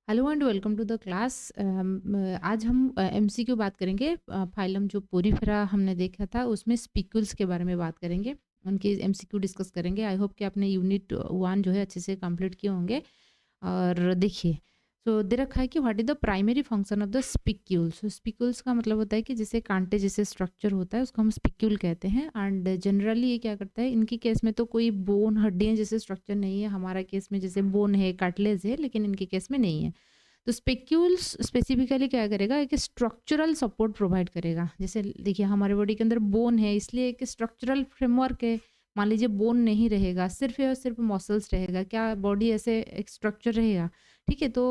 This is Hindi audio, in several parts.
Hello and welcome to the class. आज हम एमसीक्यू बात करेंगे। फाइलम जो पोरीफेरा हमने देखा था उसमें स्पिक्यूल्स के बारे में बात करेंगे, उनके एमसीक्यू डिस्कस करेंगे। आई होप कि आपने यूनिट 1 जो है अच्छे से कंप्लीट किए होंगे। और देखिए, तो दे रखा है कि what is the primary function of the spicules. Spicules का मतलब होता है कि जैसे कांटे जैसे स्ट्रक्चर होता है उसको हम स्पिक्यूल कहते हैं। एंड जनरली ये क्या करता है, इनकी केस में तो कोई बोन हड्डियां जैसे स्ट्रक्चर नहीं है। हमारा केस में जैसे बोन है, कार्टिलेज है, लेकिन इनके केस में नहीं है। तो स्पेक्यूल्स स्पेसिफिकली क्या करेगा, एक स्ट्रक्चरल सपोर्ट प्रोवाइड करेगा। जैसे देखिए, हमारे बॉडी के अंदर बोन है, इसलिए एक स्ट्रक्चरल फ्रेमवर्क है। मान लीजिए बोन नहीं रहेगा, सिर्फ और सिर्फ मसल्स रहेगा, क्या बॉडी ऐसे एक स्ट्रक्चर रहेगा? ठीक है। तो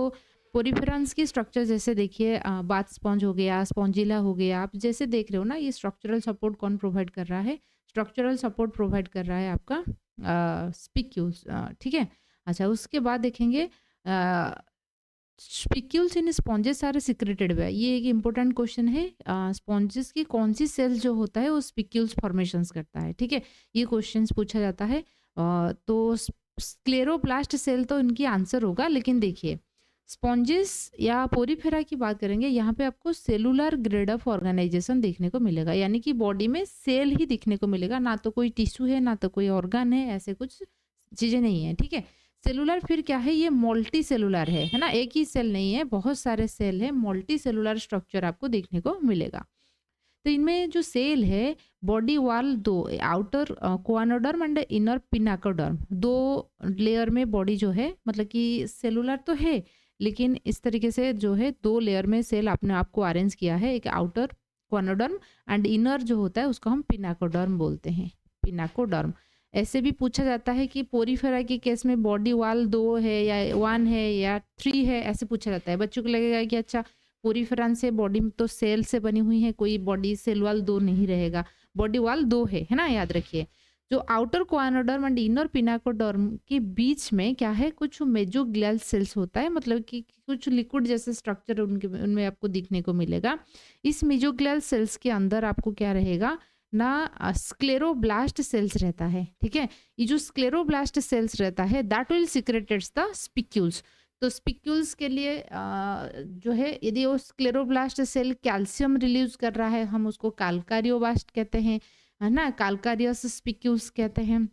पोरिफेरंस की स्ट्रक्चर जैसे देखिए, बाथ स्पॉन्ज हो गया, स्पॉन्जिला हो गया, आप जैसे देख रहे हो ना, ये स्ट्रक्चरल सपोर्ट कौन प्रोवाइड कर रहा है? स्ट्रक्चरल सपोर्ट प्रोवाइड कर रहा है आपका स्पिक्यूल्स। ठीक है। अच्छा, उसके बाद देखेंगे spicules in sponges are secreted way. ये एक इंपॉर्टेंट क्वेश्चन है। स्पॉन्जेस की कौन सी सेल जो होता है वो स्पिक्यूल्स फॉर्मेशंस करता है? ठीक है, ये क्वेश्चंस पूछा जाता है। तो स्क्लेरोप्लास्ट सेल तो इनकी आंसर होगा, लेकिन देखिए स्पॉन्जेस या पोरीफेरा की बात करेंगे, यहाँ पे आपको सेलुलर ग्रेड ऑफ ऑर्गेनाइजेशन देखने को मिलेगा, यानी कि बॉडी में सेल ही दिखने को मिलेगा, ना तो कोई टिश्यू है ना तो कोई ऑर्गन है, ऐसे कुछ चीज़ें नहीं है। ठीक है। सेलुलर फिर क्या है? ये मल्टी सेलुलर है ना, एक ही सेल नहीं है, बहुत सारे सेल है, मल्टी सेलुलर स्ट्रक्चर आपको देखने को मिलेगा। तो इनमें जो सेल है, बॉडी वॉल दो, आउटर कोआनोडर्म एंड इनर पिनाकोडर्म, दो लेयर में बॉडी जो है, मतलब कि सेलुलर तो है, लेकिन इस तरीके से जो है दो लेयर में सेल आपने आपको अरेंज किया है। एक आउटर कोआनोडर्म एंड इनर जो होता है उसको हम पिनाकोडर्म बोलते हैं, पिनाकोडर्म। ऐसे भी पूछा जाता है कि पोरीफेरा के केस में बॉडी वॉल दो है या वन है या थ्री है, ऐसे पूछा जाता है। बच्चों को लगेगा कि अच्छा, पोरीफेरन से बॉडी तो सेल से बनी हुई है, कोई बॉडी सेल वाल दो नहीं रहेगा, बॉडी वॉल दो है ना, याद रखिए। जो आउटर कोआनोडर्म एंड इनर पिनाकोडर्म के बीच में क्या है, कुछ मेजोग्लियल सेल्स होता है, मतलब कि कुछ लिक्विड जैसे स्ट्रक्चर उनके उनमें आपको दिखने को मिलेगा। इस मेजोग्लियल सेल्स के अंदर आपको क्या रहेगा ना, स्क्लेरोब्लास्ट सेल्स रहता है। ठीक है। ये जो स्क्लेरोब्लास्ट सेल्स रहता है, दैट विल सिक्रेटेट्स द स्पिक्यूल्स। तो स्पिक्यूल्स के लिए जो है, यदि वो स्क्लेरोब्लास्ट सेल कैल्शियम रिलीज कर रहा है, हम उसको कैल्कारियोबास्ट कहते हैं, है ना, कैल्कारियस स्पिक्यूल्स कहते हैं।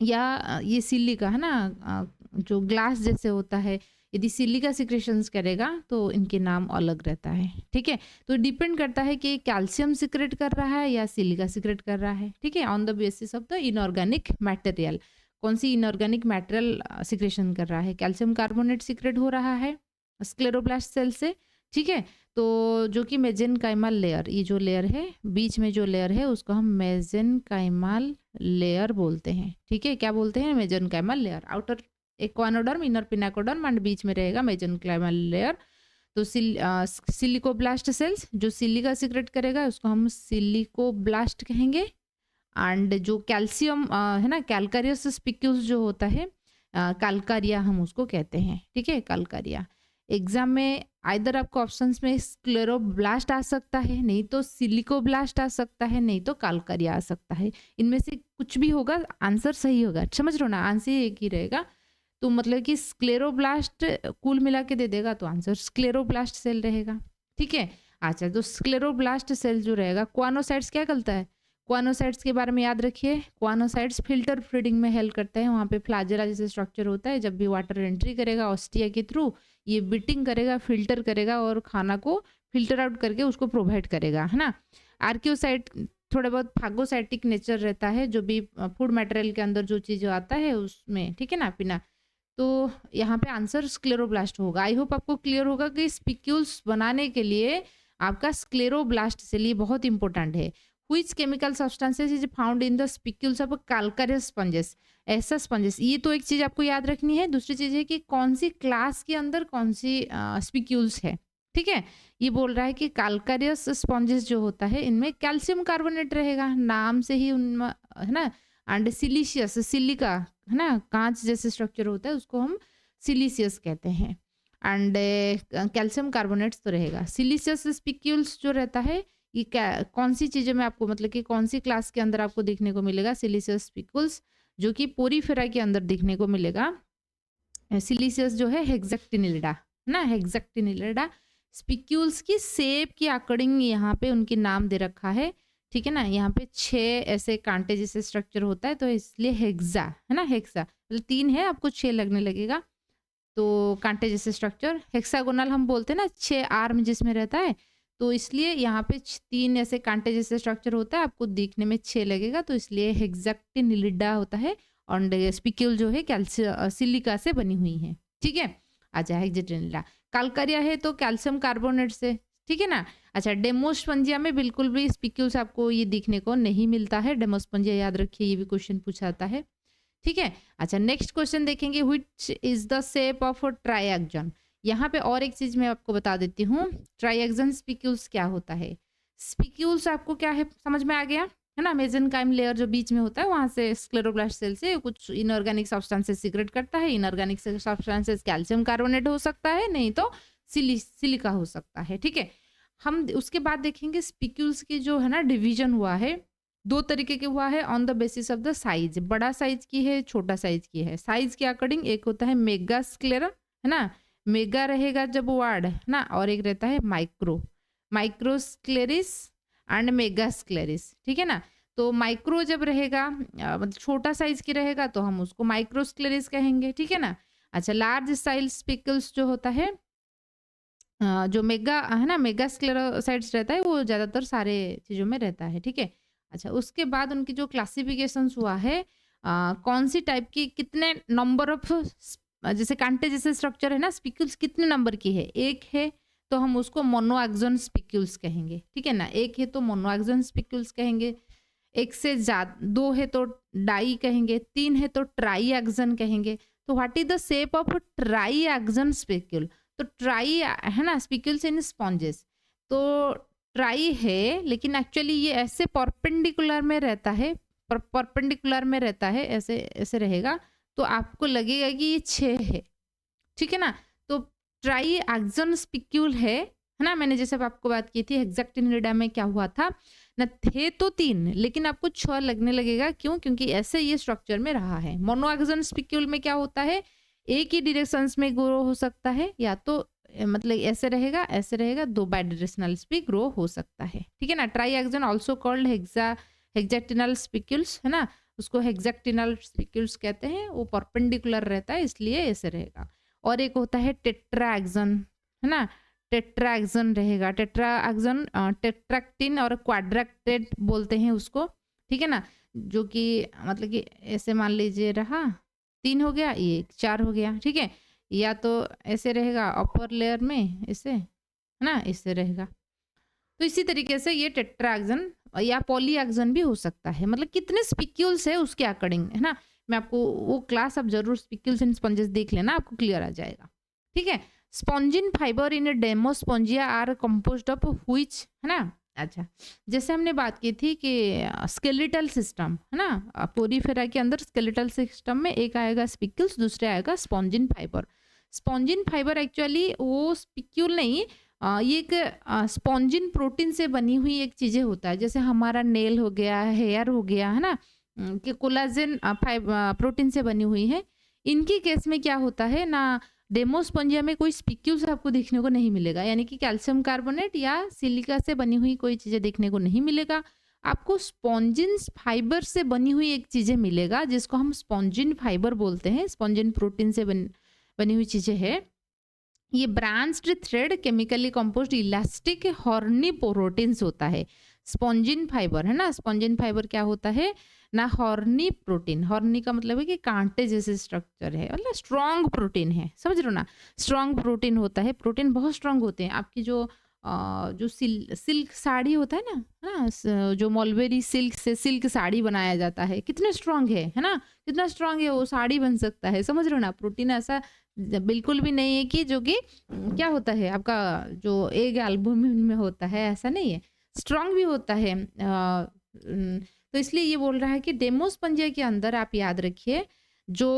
या ये सिलिका है ना, जो ग्लास जैसे होता है, यदि सिलिका सिक्रेशंस करेगा तो इनके नाम अलग रहता है। ठीक है। तो डिपेंड करता है कि कैल्शियम सिक्रेट कर रहा है या सिलिका सिक्रेट कर रहा है। ठीक है, on the basis of the inorganic material. कौन सी इनऑर्गेनिक मटेरियल सिक्रेशन कर रहा है? कैल्शियम कार्बोनेट सिक्रेट हो रहा है स्क्लेरोब्लास्ट सेल से। ठीक है। तो जो कि मेजेनकाइमल लेयर, ये जो लेयर है बीच में, जो लेयर है उसको हम मेजेनकाइमल लेयर बोलते हैं। ठीक है, क्या बोलते हैं? Mesenchymal layer. Outer choanoderm, inner pinacoderm and बीच में रहेगा मेजेनकाइमल लेयर। तो सिलिकोब्लास्ट सेल्स जो सिलिका सिक्रेट करेगा उसको हम सिलिकोब्लास्ट कहेंगे। एंड जो कैल्शियम है ना, कैल्कारियस स्पिक्यूल्स जो होता है, कैल्कारिया हम उसको कहते हैं। ठीक है, कैल्कारिया। एग्जाम में आइदर आपको ऑप्शंस में स्क्लेरोब्लास्ट आ सकता है, नहीं तो सिलिकोब्लास्ट आ सकता है, नहीं तो कैल्कारिया आ सकता है। इनमें से कुछ भी होगा, आंसर सही होगा। समझ रहे हो ना, आंसर एक ही रहेगा। तो मतलब कि स्क्लेरोब्लास्ट कुल मिला के दे देगा तो आंसर स्क्लेरोब्लास्ट सेल रहेगा। ठीक है। अच्छा, तो स्क्लेरोब्लास्ट सेल जो रहेगा, क्वानोसाइट्स क्या करता है? क्वानोसाइट्स के बारे में याद रखिए। क्वानोसाइट्स फिल्टर फीडिंग में हेल्प करते हैं। वहाँ पे फ्लाजेला जैसे स्ट्रक्चर होता है, जब भी वाटर एंट्री करेगा ऑस्टिया के थ्रू, ये बिटिंग करेगा, फिल्टर करेगा और खाना को फिल्टर आउट करके उसको प्रोवाइड करेगा, है ना। आर्कियोसाइट थोड़ा बहुत फागोसाइटिक नेचर रहता है, जो भी फूड मटेरियल के अंदर जो चीज़ आता है उसमें। ठीक है ना, पीना। तो यहाँ पे आंसर स्क्लेरोब्लास्ट होगा। आई होप आपको क्लियर होगा कि स्पिक्यूल्स बनाने के लिए आपका स्क्लेरोब्लास्ट सेल ये बहुत इंपॉर्टेंट है। Which chemical substances is found in the spicules of calcareous sponges. ऐसा स्पंजेस, ये तो एक चीज आपको याद रखनी है। दूसरी चीज है कि कौन सी क्लास के अंदर कौन सी स्पिक्यूल्स है। ठीक है। ये बोल रहा है कि कैल्कारियस स्पंजेस जो होता है, इनमें कैल्शियम कार्बोनेट रहेगा, नाम से ही उनमें, है ना। एंड सिलिशियस, सिलिका है ना, कांच जैसे स्ट्रक्चर होता है, उसको हम सिलिशियस कहते हैं। एंड कैल्शियम कार्बोनेट्स तो रहेगा। सिलिशियस स्पिक्यूल्स जो रहता है, ये कौन सी चीज़ें में आपको, मतलब कि कौन सी क्लास के अंदर आपको देखने को मिलेगा? सिलिशियस स्पिक्यूल्स, जो कि पोरीफेरा के अंदर देखने को मिलेगा। सिलिशियस जो है हेक्सेक्टिनिलिडा, ना, हेक्साक्टिनिलिडा। स्पिक्यूल्स की शेप के अकॉर्डिंग यहाँ पे उनके नाम दे रखा है, ठीक है ना। यहाँ पे 6 ऐसे कांटे जैसे स्ट्रक्चर होता है, तो इसलिए हेक्सा, है ना, हेक्सा मतलब 3 है, आपको 6 लगने लगेगा। तो कांटे जैसे स्ट्रक्चर हेक्सागोनल हम बोलते हैं ना, 6 आर्म जिसमें रहता है, तो इसलिए यहाँ पे 3 ऐसे कांटे जैसे स्ट्रक्चर होता है, आपको देखने में 6 लगेगा, तो इसलिए हेक्साक्टिनिलिडा होता है। और स्पिक्यूल जो है सिलिका से बनी हुई है, ठीक है। अच्छा, हेक्साक्टिनिलिडा। कैलकारिया है तो कैल्शियम कार्बोनेट से, ठीक है ना। अच्छा, डेमोस्पोंजिया में बिल्कुल भी स्पिक्यूल्स आपको ये दिखने को नहीं मिलता है। डेमोस्पोंजिया याद रखिए, ये भी क्वेश्चन पूछा जाता है, ठीक है। अच्छा, नेक्स्ट क्वेश्चन देखेंगे, which is the shape of a triaxon. यहाँ पे और एक चीज मैं आपको बता देती हूँ, ट्रायक्जन स्पिक्यूल्स क्या होता है। स्पिक्यूल्स आपको क्या है समझ में आ गया, है ना। मेसेनकाइम लेयर जो बीच में होता है, वहां से स्क्लेरोब्लास्ट सेल से कुछ इनऑर्गेनिक सब्सटेंसेस सीक्रेट करता है। इनऑर्गेनिक सब्सटेंसेस कैल्शियम कार्बोनेट हो सकता है, नहीं तो सिलिका हो सकता है, ठीक है। हम उसके बाद देखेंगे स्पिक्यूल्स की जो है ना डिवीजन हुआ है, 2 तरीके के हुआ है, on the basis of the size. बड़ा साइज की है, छोटा साइज की है। साइज के अकॉर्डिंग एक होता है मेगा स्क्लेरा, है ना, मेगा रहेगा जब वर्ड, है ना, और एक रहता है माइक्रोस्क्लेरिस एंड मेगा स्क्लेरिस, ठीक है ना। तो माइक्रो जब रहेगा मतलब छोटा साइज की रहेगा, तो हम उसको माइक्रोस्क्लेरिस कहेंगे, ठीक है ना। अच्छा, लार्ज साइज स्पिकल्स जो होता है, जो मेगा है ना, मेगा स्क्लेरोसाइट्स रहता है, वो ज़्यादातर सारे चीज़ों में रहता है, ठीक है। अच्छा, उसके बाद उनकी जो क्लासिफिकेशंस हुआ है, कौन सी टाइप की, कितने नंबर ऑफ, जैसे कांटे जैसे स्ट्रक्चर है ना, स्पिक्यूल्स कितने नंबर की है, एक है तो हम उसको मोनोएक्सोन स्पिक्यूल्स कहेंगे, ठीक है ना। एक है तो मोनोएक्सोन स्पिक्यूल्स कहेंगे, एक से ज्यादा, 2 है तो डाई कहेंगे, 3 है तो ट्राई एक्सन कहेंगे। तो what is the shape of try action spicule. तो ट्राई है ना, स्पिक्यूल्स इन स्पॉन्जेस, तो ट्राई है, लेकिन एक्चुअली ये ऐसे परपेंडिकुलर में रहता है, परपेंडिकुलर में रहता है, ऐसे ऐसे रहेगा, तो आपको लगेगा कि ये 6 है, ठीक है ना। तो ट्राई एक्सन स्पिक्यूल है ना। मैंने जैसे आपको बात की थी हेक्साक्टिनिलिडा में क्या हुआ था ना, थे तो 3, लेकिन आपको 6 लगने लगेगा, क्यों, क्योंकि ऐसे ये स्ट्रक्चर में रहा है। मोनोएक्सन स्पिक्यूल में क्या होता है, एक ही डिरेक्शंस में ग्रो हो सकता है, या तो मतलब ऐसे रहेगा, 2 बाइडायरेक्शनल्स भी ग्रो हो सकता है, ठीक है ना। Triaxon also called hexactinal spicules, है ना, उसको हेक्साक्टिनल स्पिक्यूल्स कहते हैं। वो परपेंडिकुलर रहता है, इसलिए ऐसे रहेगा। और एक होता है टेट्राएक्सन, है ना, टेट्राएक्सन रहेगा। टेट्राएक्सन टेट्रैक्टिन और क्वाड्रैक्टेड बोलते हैं उसको, ठीक है ना, जो कि मतलब कि ऐसे मान लीजिए रहा, 3 हो गया, ये 4 हो गया, ठीक है। या तो ऐसे रहेगा अपर लेयर में, ऐसे, है ना, इससे रहेगा। तो इसी तरीके से ये टेट्राएक्सन या पॉलीएक्सन भी हो सकता है। मतलब कितने स्पिक्यूल्स है उसके अकॉर्डिंग, है ना। मैं आपको वो क्लास आप जरूर स्पिक्यूल्स एंड स्पंजेस देख लेना, आपको क्लियर आ जाएगा, ठीक है। Spongin fibre in Demospongiae are composed of which, है ना। अच्छा, जैसे हमने बात की थी कि स्केलेटल सिस्टम, है ना, पोरीफेरा के अंदर स्केलेटल सिस्टम में एक आएगा स्पिक्यूल्स, दूसरे आएगा spongin fibre. Spongin fibre actually वो स्पिक्यूल नहीं, ये एक स्पॉन्जिन प्रोटीन से बनी हुई एक चीज़ें होता है, जैसे हमारा नेल हो गया, हेयर हो गया, है ना, कि कोलाजन प्रोटीन से बनी हुई है। इनके केस में क्या होता है ना, डेमोस्पोंजिया में कोई स्पिक्यूल्स आपको देखने को नहीं मिलेगा, यानी कि कैल्शियम कार्बोनेट या सिलिका से बनी हुई कोई चीज़ें देखने को नहीं मिलेगा। आपको स्पॉन्जिन फाइबर से बनी हुई एक चीज़ें मिलेगा, जिसको हम स्पॉन्जिन फाइबर बोलते हैं। स्पॉन्जिन प्रोटीन से बनी हुई चीज़ें है। ये branched thread chemically composed elastic horny proteins होता है स्पॉन्जिन फाइबर, है ना। स्पॉन्जिन फाइबर क्या होता है ना, हॉर्नी प्रोटीन। हॉर्नी का मतलब है कि कांटे जैसे स्ट्रक्चर है, मतलब स्ट्रॉन्ग प्रोटीन है, समझ रहे हो ना। स्ट्रॉन्ग प्रोटीन होता है, प्रोटीन बहुत स्ट्रॉन्ग होते हैं। आपकी जो सिल्क साड़ी होता है ना, जो मलबेरी सिल्क से सिल्क साड़ी बनाया जाता है, कितने स्ट्रॉन्ग है ना, कितना स्ट्रॉन्ग है वो साड़ी बन सकता है, समझ रहे हो ना। प्रोटीन ऐसा बिल्कुल भी नहीं है कि जो कि क्या होता है आपका जो एग एल्बुमिन में होता है, ऐसा नहीं है, स्ट्रॉन्ग भी होता है। तो इसलिए ये बोल रहा है कि डेमोस्पोंजिया के अंदर आप याद रखिए जो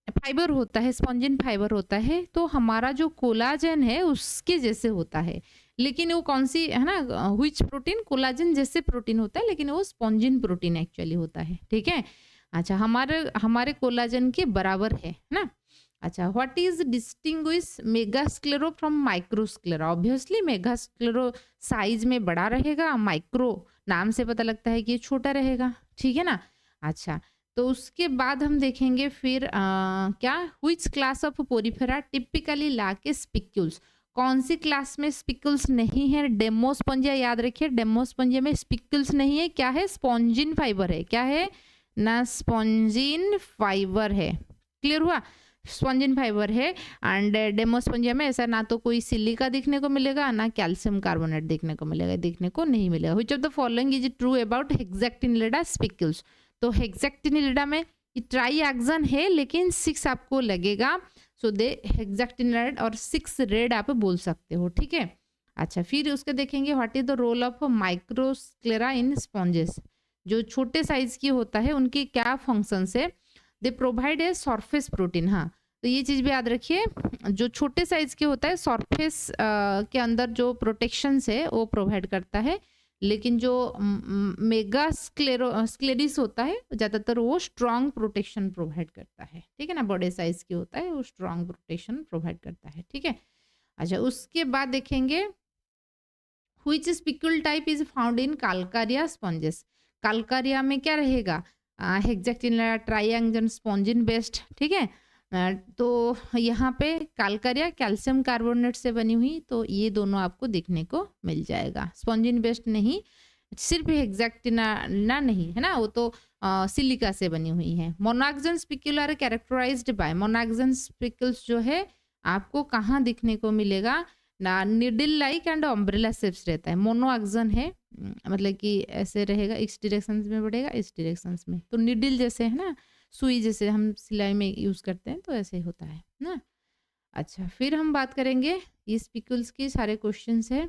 फाइबर होता है, स्पॉन्जिन फाइबर होता है, तो हमारा जो कोलाजन है उसके जैसे होता है। लेकिन वो कौन सी है ना, व्हिच प्रोटीन, कोलाजन जैसे प्रोटीन होता है, लेकिन वो स्पॉन्जिन प्रोटीन एक्चुअली होता है, ठीक है। अच्छा, हमारे कोलाजन के बराबर है ना। अच्छा, what is distinguish megasclere from microsclere? Obviously megasclere size में बड़ा रहेगा, माइक्रो नाम से पता लगता है कि ये छोटा रहेगा, ठीक है ना? अच्छा, तो उसके बाद हम देखेंगे फिर क्या which class of Porifera typically lack spicules? कौन सी क्लास में स्पिकल्स नहीं है? डेमोस्पोंजिया याद रखिए, डेमोस्पोंजिया में स्पिकल्स नहीं है, क्या है? स्पॉन्जिन फाइबर है, क्या है ना? स्पॉन्जिन फाइबर है। क्लियर हुआ? स्पॉन्जिन फाइबर है एंड डेमोस्पोंजिया में ऐसा ना तो कोई सिलिका देखने को मिलेगा ना कैल्शियम कार्बोनेट देखने को मिलेगा, देखने को नहीं मिलेगा। Which of the following is true about Hexactinellida spicules? तो हेक्सेक्टिनिलिडा में ट्राई एक्सन है लेकिन 6 आपको लगेगा, सो दे हेक्सेक्टिनिलिड और 6 रेड आप बोल सकते हो, ठीक है। अच्छा, फिर उसके देखेंगे what is the role of microsclere in sponges? जो छोटे साइज की होता है उनकी क्या फंक्शंस है? They provide a surface protein. हाँ, तो ये चीज़ भी याद रखिए, जो छोटे साइज के होता है सरफेस के अंदर जो प्रोटेक्शंस है वो प्रोवाइड करता है, लेकिन जो मेगा स्क्लेरिस होता है ज़्यादातर वो स्ट्रॉन्ग प्रोटेक्शन प्रोवाइड करता है, ठीक है ना? बड़े साइज की होता है वो स्ट्रॉन्ग प्रोटेक्शन प्रोवाइड करता है, ठीक है। अच्छा, उसके बाद देखेंगे which spicule type is found in Calcarea sponges? Calcarea में क्या रहेगा? हेक्सेक्टिनिलिडा ट्राइएंगल स्पॉन्जिन बेस्ड, ठीक है। तो यहाँ पे कालकारिया कैल्शियम कार्बोनेट से बनी हुई, तो ये दोनों आपको देखने को मिल जाएगा। स्पॉन्जिन बेस्ड नहीं, सिर्फ हेक्सेक्टिना नहीं है ना, वो तो सिलिका से बनी हुई है। मोनाक्सन स्पिक्यूल आर कैरेक्टराइज्ड बाय, मोनाक्सन स्पिकल्स जो है आपको कहाँ दिखने को मिलेगा ना? Needle like and umbrella shapes रहता है। मोनोएक्सन है, मतलब कि ऐसे रहेगा, इस डायरेक्शन में बढ़ेगा, इस डायरेक्शन में, तो निडल जैसे है ना, सुई जैसे हम सिलाई में यूज करते हैं, तो ऐसे ही होता है ना। अच्छा, फिर हम बात करेंगे ये स्पिक्यूल्स की सारे क्वेश्चंस है।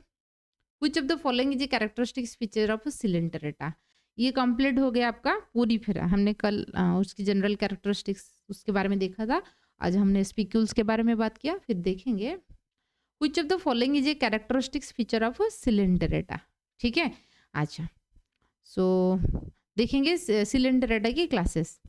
Which of the following is a characteristics feature of Coelenterata? ये कंप्लीट हो गया आपका पूरी फिर हमने कल उसकी जनरल कैरेक्टरिस्टिक्स उसके बारे में देखा था, आज हमने स्पिक्यूल्स के बारे में बात किया। फिर देखेंगे which of the following is a characteristics feature of Coelenterata, ठीक है। अच्छा, सो देखेंगे सिलेंटरेटा की क्लासेस।